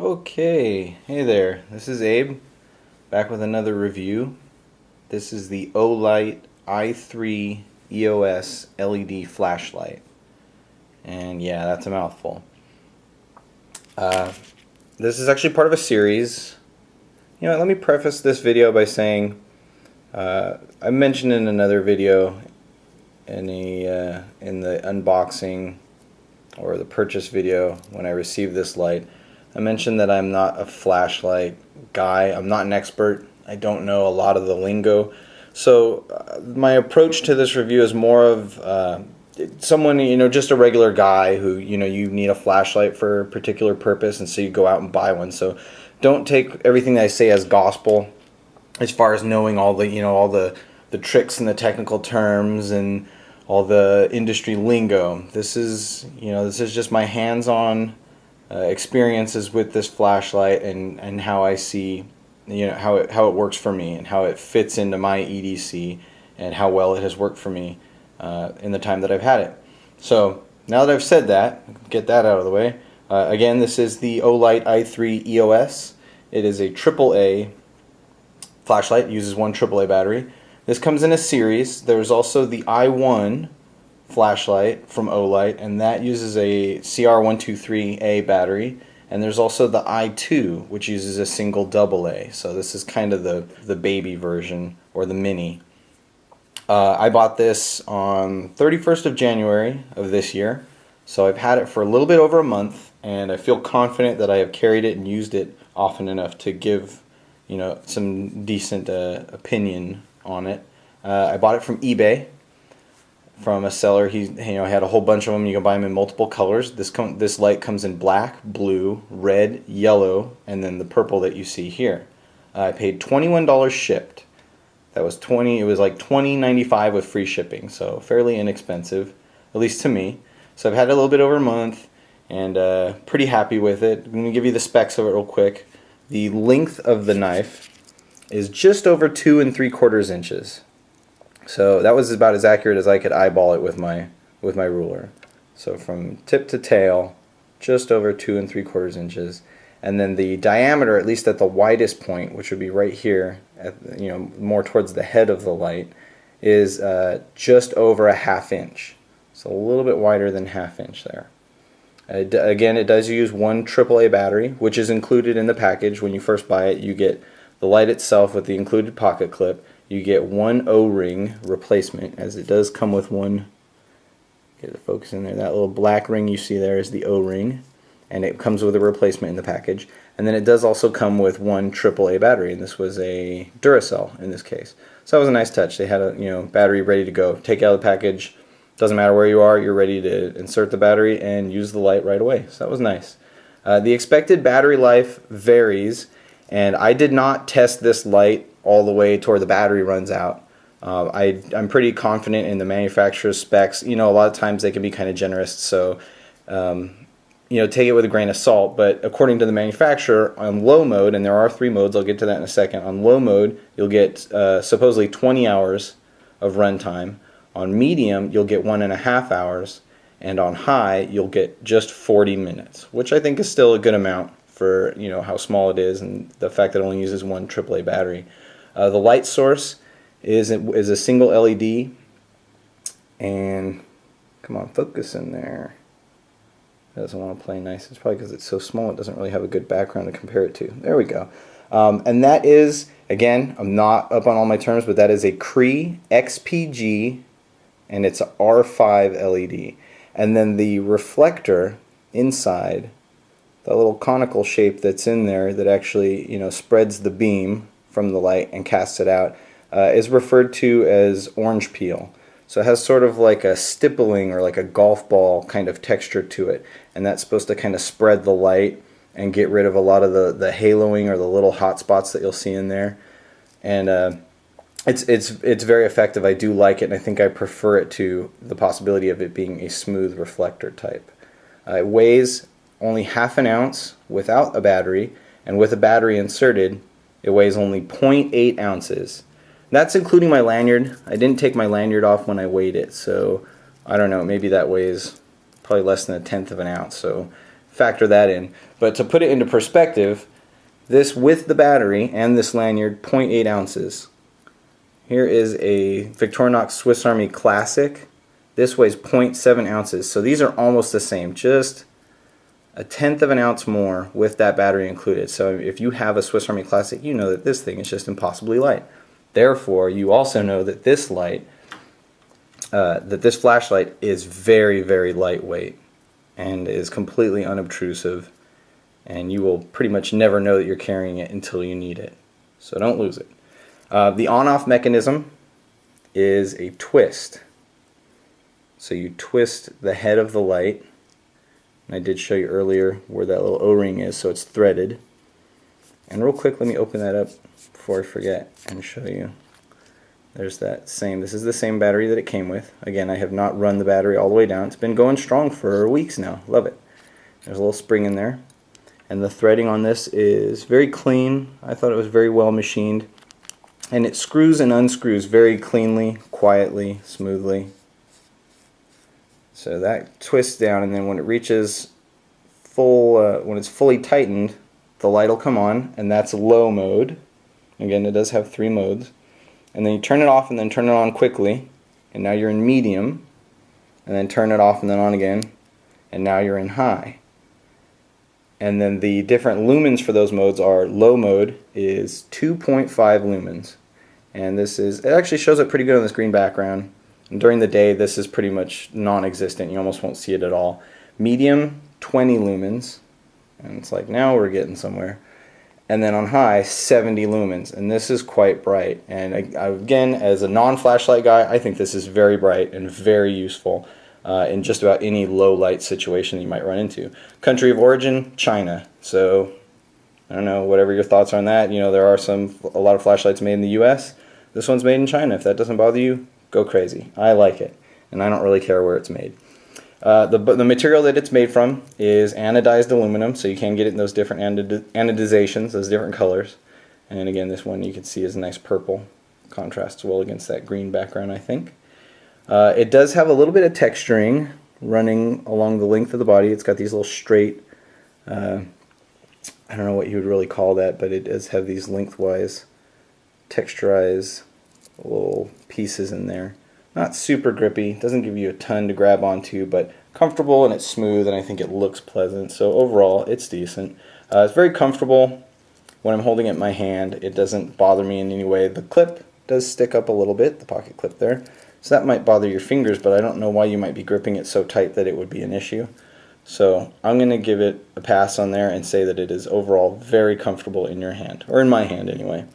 Okay, hey there, this is Abe, back with another review. This is the Olight i3 EOS LED flashlight. And yeah, that's a mouthful. This is actually part of a series. You know, let me preface this video by saying, I mentioned in another video in the unboxing or the purchase video when I received this light, I mentioned that I'm not a flashlight guy. I'm not an expert. I don't know a lot of the lingo. So my approach to this review is more of someone, just a regular guy who, you need a flashlight for a particular purpose, and so you go out and buy one. So don't take everything that I say as gospel as far as knowing all the tricks and the technical terms and all the industry lingo. This is just my hands-on experiences with this flashlight and how I see, how it works for me and how it fits into my EDC and how well it has worked for me in the time that I've had it. So now that I've said that, get that out of the way. Again, this is the Olight i3 EOS. It is a AAA flashlight. It uses one AAA battery. This comes in a series. There's also the i1 flashlight from Olight, and that uses a CR123A battery, and there's also the i2, which uses a single AA. So this is kind of the baby version, or the mini. I bought this on 31st of January of this year, so I've had it for a little bit over a month, and I feel confident that I have carried it and used it often enough to give some decent opinion on it. I bought it from eBay from a seller. He had a whole bunch of them. You can buy them in multiple colors. This light comes in black, blue, red, yellow, and then the purple that you see here. I paid $21 shipped. That was it was like $20.95 with free shipping, so fairly inexpensive, at least to me. So I've had it a little bit over a month, and pretty happy with it. I'm going to give you the specs of it real quick. The length of the knife is just over 2 3/4 inches. So that was about as accurate as I could eyeball it with my ruler. So from tip to tail, just over 2 3/4 inches. And then the diameter, at least at the widest point, which would be right here, more towards the head of the light, is just over a 1/2 inch. So a little bit wider than 1/2 inch there. Again, it does use one AAA battery, which is included in the package. When you first buy it, you get the light itself with the included pocket clip. You get one O-ring replacement, as it does come with one. Get the focus in there. That little black ring you see there is the O-ring, and it comes with a replacement in the package. And then it does also come with one AAA battery, and this was a Duracell in this case. So that was a nice touch. They had a battery ready to go. Take it out of the package. Doesn't matter where you are, you're ready to insert the battery and use the light right away. So that was nice. The expected battery life varies, and I did not test this light all the way toward the battery runs out. I'm pretty confident in the manufacturer's specs. A lot of times they can be kind of generous, so take it with a grain of salt. But according to the manufacturer, on low mode, and there are 3 modes, I'll get to that in a second. On low mode, you'll get supposedly 20 hours of runtime. On medium, you'll get 1.5 hours, and on high, you'll get just 40 minutes, which I think is still a good amount for how small it is and the fact that it only uses one AAA battery. The light source is a single LED, and come on, focus in there. It doesn't want to play nice. It's probably because it's so small it doesn't really have a good background to compare it to. There we go. And that is, again, I'm not up on all my terms, but that is a Cree XPG, and it's a R5 LED. And then the reflector inside, the little conical shape that's in there that actually spreads the beam from the light and casts it out, is referred to as orange peel. So it has sort of like a stippling or like a golf ball kind of texture to it, and that's supposed to kind of spread the light and get rid of a lot of the haloing or the little hot spots that you'll see in there. And it's very effective. I do like it, and I think I prefer it to the possibility of it being a smooth reflector type. It weighs only 1/2 ounce without a battery, and with a battery inserted, it weighs only 0.8 ounces. That's including my lanyard. I didn't take my lanyard off when I weighed it, so I don't know, maybe that weighs probably less than 1/10 of an ounce. So factor that in. But to put it into perspective, this with the battery and this lanyard, 0.8 ounces. Here is a Victorinox Swiss Army Classic. This weighs 0.7 ounces. So these are almost the same, just a tenth of an ounce more with that battery included. So if you have a Swiss Army Classic, you know that this thing is just impossibly light. Therefore, you also know that this light, this flashlight is very, very lightweight and is completely unobtrusive, and you will pretty much never know that you're carrying it until you need it. So don't lose it. The on-off mechanism is a twist. So you twist the head of the light. And I did show you earlier where that little O-ring is, so it's threaded. And real quick, let me open that up before I forget and show you. There's that same, this is the same battery that it came with. Again, I have not run the battery all the way down. It's been going strong for weeks now. Love it. There's a little spring in there. And the threading on this is very clean. I thought it was very well machined. And it screws and unscrews very cleanly, quietly, smoothly. So that twists down, and then when it reaches full, when it's fully tightened, the light will come on, and that's low mode. Again, it does have 3 modes. And then you turn it off and then turn it on quickly, and now you're in medium, and then turn it off and then on again, and now you're in high. And then the different lumens for those modes are: low mode is 2.5 lumens, and this is, it actually shows up pretty good on this green background. And during the day, this is pretty much non-existent. You almost won't see it at all. Medium, 20 lumens, and it's like, now we're getting somewhere. And then on high, 70 lumens, and this is quite bright. And again, as a non-flashlight guy, I think this is very bright and very useful in just about any low light situation that you might run into. Country of origin, China. So I don't know, whatever your thoughts are on that. You know, there are a lot of flashlights made in the US. This one's made in China. If that doesn't bother you, go crazy. I like it, and I don't really care where it's made. The material that it's made from is anodized aluminum, so you can get it in those different anodizations, those different colors. And again, this one you can see is a nice purple. Contrasts well against that green background, I think. It does have a little bit of texturing running along the length of the body. It's got these little straight, I don't know what you would really call that, but it does have these lengthwise texturized little pieces in there. Not super grippy, doesn't give you a ton to grab onto, but comfortable, and it's smooth, and I think it looks pleasant. So overall, it's decent. It's very comfortable when I'm holding it in my hand. It doesn't bother me in any way. The clip does stick up a little bit, the pocket clip there. So that might bother your fingers, but I don't know why you might be gripping it so tight that it would be an issue. So I'm going to give it a pass on there and say that it is overall very comfortable in your hand, or in my hand anyway.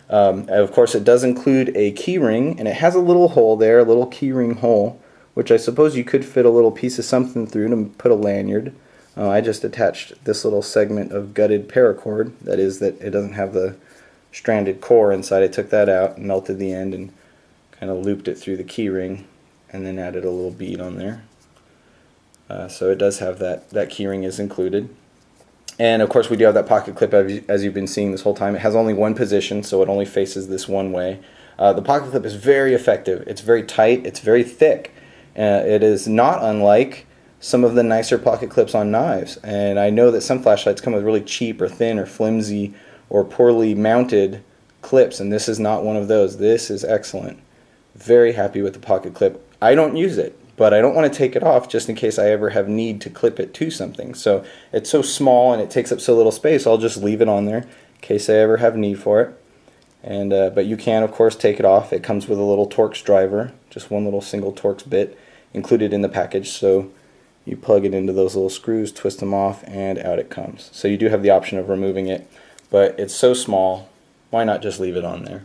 Of course, it does include a key ring, and it has a little hole there, a little key ring hole, which I suppose you could fit a little piece of something through to put a lanyard. I just attached this little segment of gutted paracord, that is, that it doesn't have the stranded core inside. I took that out, melted the end, and kind of looped it through the key ring, and then added a little bead on there. So it does have that key ring is included. And of course we do have that pocket clip, as you've been seeing this whole time. It has only one position, so it only faces this one way. The pocket clip is very effective. It's very tight, it's very thick. It is not unlike some of the nicer pocket clips on knives. And I know that some flashlights come with really cheap or thin or flimsy or poorly mounted clips, and this is not one of those. This is excellent. Very happy with the pocket clip. I don't use it, but I don't want to take it off just in case I ever have need to clip it to something. So it's so small and it takes up so little space, I'll just leave it on there in case I ever have need for it. And but you can, of course, take it off. It comes with a little Torx driver, just one little single Torx bit included in the package. So you plug it into those little screws, twist them off, and out it comes. So you do have the option of removing it, but it's so small, why not just leave it on there?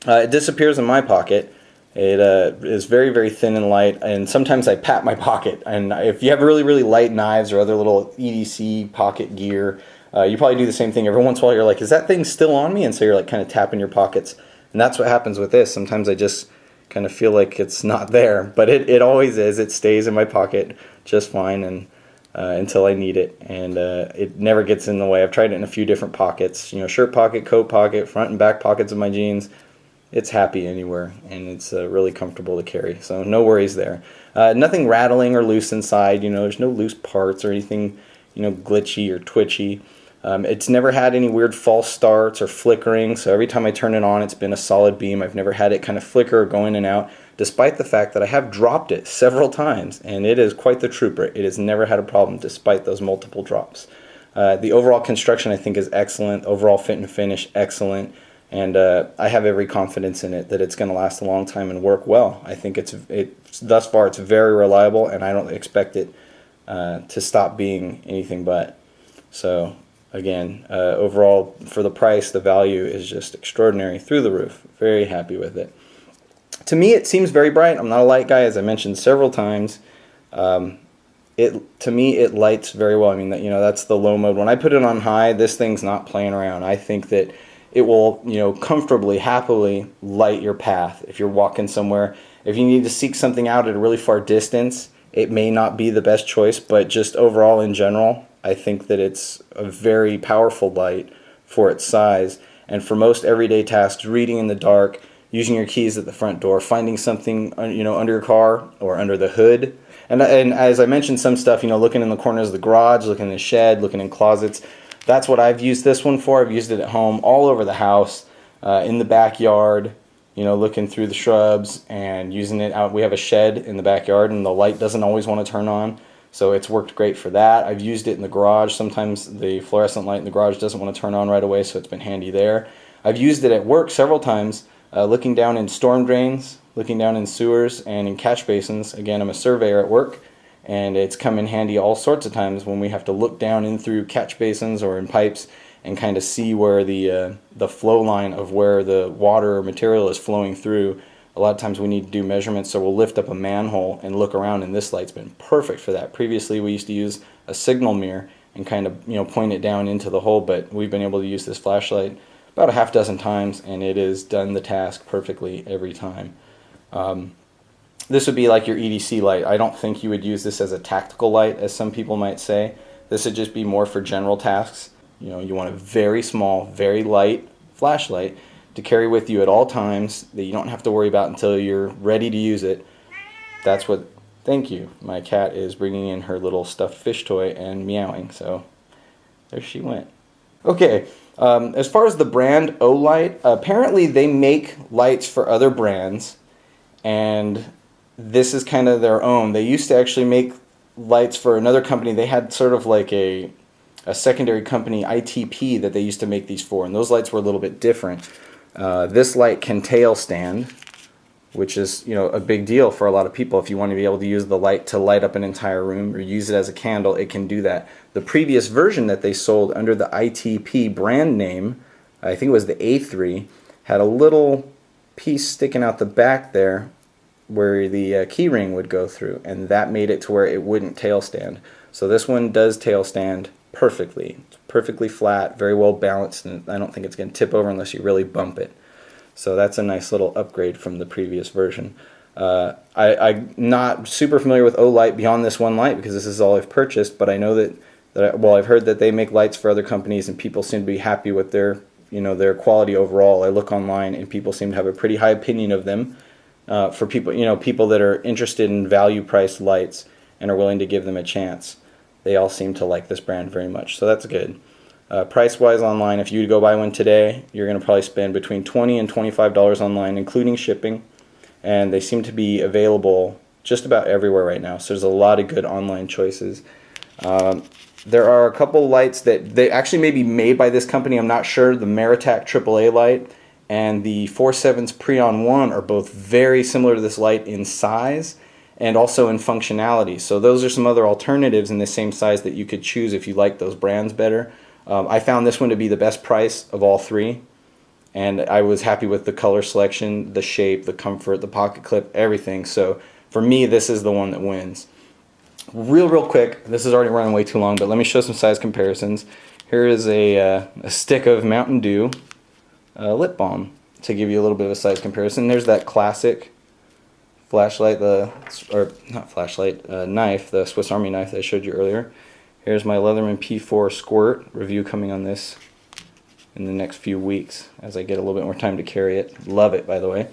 It disappears in my pocket. It is very, very thin and light, and sometimes I pat my pocket. And if you have really, really light knives or other little EDC pocket gear, you probably do the same thing. Every once in a while you're like, is that thing still on me? And so you're like kind of tapping your pockets. And that's what happens with this. Sometimes I just kind of feel like it's not there, but it always is. It stays in my pocket just fine and until I need it, and it never gets in the way. I've tried it in a few different pockets, you know, shirt pocket, coat pocket, front and back pockets of my jeans. It's happy anywhere, and it's really comfortable to carry, so no worries there. Nothing rattling or loose inside, you know, there's no loose parts or anything glitchy or twitchy. It's never had any weird false starts or flickering, so every time I turn it on, it's been a solid beam. I've never had it kind of flicker or go in and out, despite the fact that I have dropped it several times, and it is quite the trooper. It has never had a problem despite those multiple drops. The overall construction, I think, is excellent. Overall fit and finish, excellent. And I have every confidence in it that it's going to last a long time and work well. I think thus far it's very reliable, and I don't expect it to stop being anything but. So again, overall for the price, the value is just extraordinary, through the roof. Very happy with it. To me, it seems very bright. I'm not a light guy, as I mentioned several times. To me, it lights very well. I mean, that's the low mode. When I put it on high, this thing's not playing around. I think that it will, comfortably, happily light your path if you're walking somewhere. If you need to seek something out at a really far distance, it may not be the best choice, but just overall in general, I think that it's a very powerful light for its size. And for most everyday tasks, reading in the dark, using your keys at the front door, finding something, under your car or under the hood. And as I mentioned, some stuff, looking in the corners of the garage, looking in the shed, looking in closets. That's what I've used this one for. I've used it at home, all over the house, in the backyard, looking through the shrubs and using it out. We have a shed in the backyard, and the light doesn't always want to turn on, so it's worked great for that. I've used it in the garage. Sometimes the fluorescent light in the garage doesn't want to turn on right away, so it's been handy there. I've used it at work several times, looking down in storm drains, looking down in sewers, and in catch basins. Again, I'm a surveyor at work, and it's come in handy all sorts of times when we have to look down in through catch basins or in pipes and kind of see where the flow line of where the water or material is flowing through. A lot of times we need to do measurements, so we'll lift up a manhole and look around, and this light's been perfect for that. Previously we used to use a signal mirror and kind of point it down into the hole, but we've been able to use this flashlight about a half dozen times, and it has done the task perfectly every time. This would be like your EDC light. I don't think you would use this as a tactical light, as some people might say. This would just be more for general tasks. You want a very small, very light flashlight to carry with you at all times that you don't have to worry about until you're ready to use it. That's what, thank you. My cat is bringing in her little stuffed fish toy and meowing, so there she went. Okay, as far as the brand Olight, apparently they make lights for other brands, and this is kind of their own. They used to actually make lights for another company. They had sort of like a secondary company, ITP, that they used to make these for, and those lights were a little bit different. This light can tail stand, which is a big deal for a lot of people. If you want to be able to use the light to light up an entire room or use it as a candle, it can do that. The previous version that they sold under the ITP brand name, I think it was the A3, had a little piece sticking out the back there where the key ring would go through, and that made it to where it wouldn't tail stand. So this one does tail stand perfectly. It's perfectly flat, very well balanced, and I don't think it's going to tip over unless you really bump it. So that's a nice little upgrade from the previous version. I'm not super familiar with Olight beyond this one light because this is all I've purchased, but I know that I've heard that they make lights for other companies, and people seem to be happy with their quality overall. I look online and people seem to have a pretty high opinion of them. For people, people that are interested in value-priced lights and are willing to give them a chance, they all seem to like this brand very much. So that's good. Price-wise online, if you go buy one today, you're going to probably spend between $20 and $25 online, including shipping. And they seem to be available just about everywhere right now. So there's a lot of good online choices. There are a couple lights that they actually may be made by this company. I'm not sure. The Meritac AAA light and the 4.7's Preon 1 are both very similar to this light in size and also in functionality. So those are some other alternatives in the same size that you could choose if you like those brands better. I found this one to be the best price of all three, and I was happy with the color selection, the shape, the comfort, the pocket clip, everything. So for me, this is the one that wins. Real quick, this is already running way too long, but let me show some size comparisons. Here is a stick of Mountain Dew lip balm to give you a little bit of a size comparison. There's that classic flashlight, knife, the Swiss Army knife that I showed you earlier. Here's my Leatherman P4 Squirt review coming on this in the next few weeks as I get a little bit more time to carry it. Love it, by the way.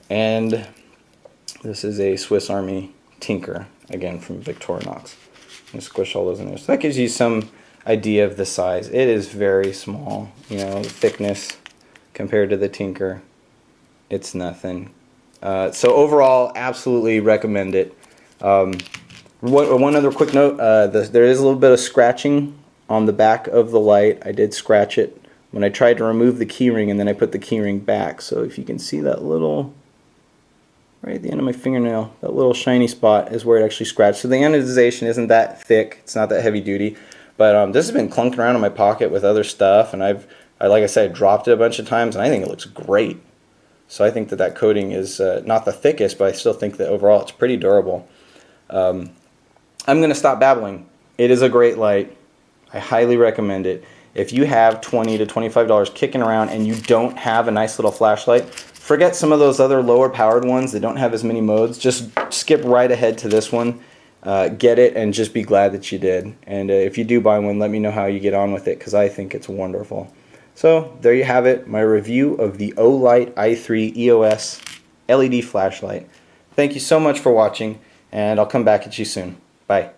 And this is a Swiss Army Tinker, again from Victorinox. and squish all those in there. So that gives you some idea of the size. It is very small, you know, thickness compared to the Tinker. It's nothing. So overall, absolutely recommend it. One other quick note, there is a little bit of scratching on the back of the light. I did scratch it when I tried to remove the keyring, and then I put the keyring back. So if you can see that little, right at the end of my fingernail, that little shiny spot is where it actually scratched. So the anodization isn't that thick, it's not that heavy duty, but this has been clunking around in my pocket with other stuff, and like I said, dropped it a bunch of times, and I think it looks great. So I think that coating is not the thickest, but I still think that overall it's pretty durable. I'm going to stop babbling. It is a great light. I highly recommend it. If you have $20 to $25 kicking around and you don't have a nice little flashlight, forget some of those other lower powered ones that don't have as many modes. Just skip right ahead to this one, get it, and just be glad that you did. And if you do buy one, let me know how you get on with it, because I think it's wonderful. So there you have it, my review of the Olight i3 EOS LED flashlight. Thank you so much for watching, and I'll come back at you soon. Bye.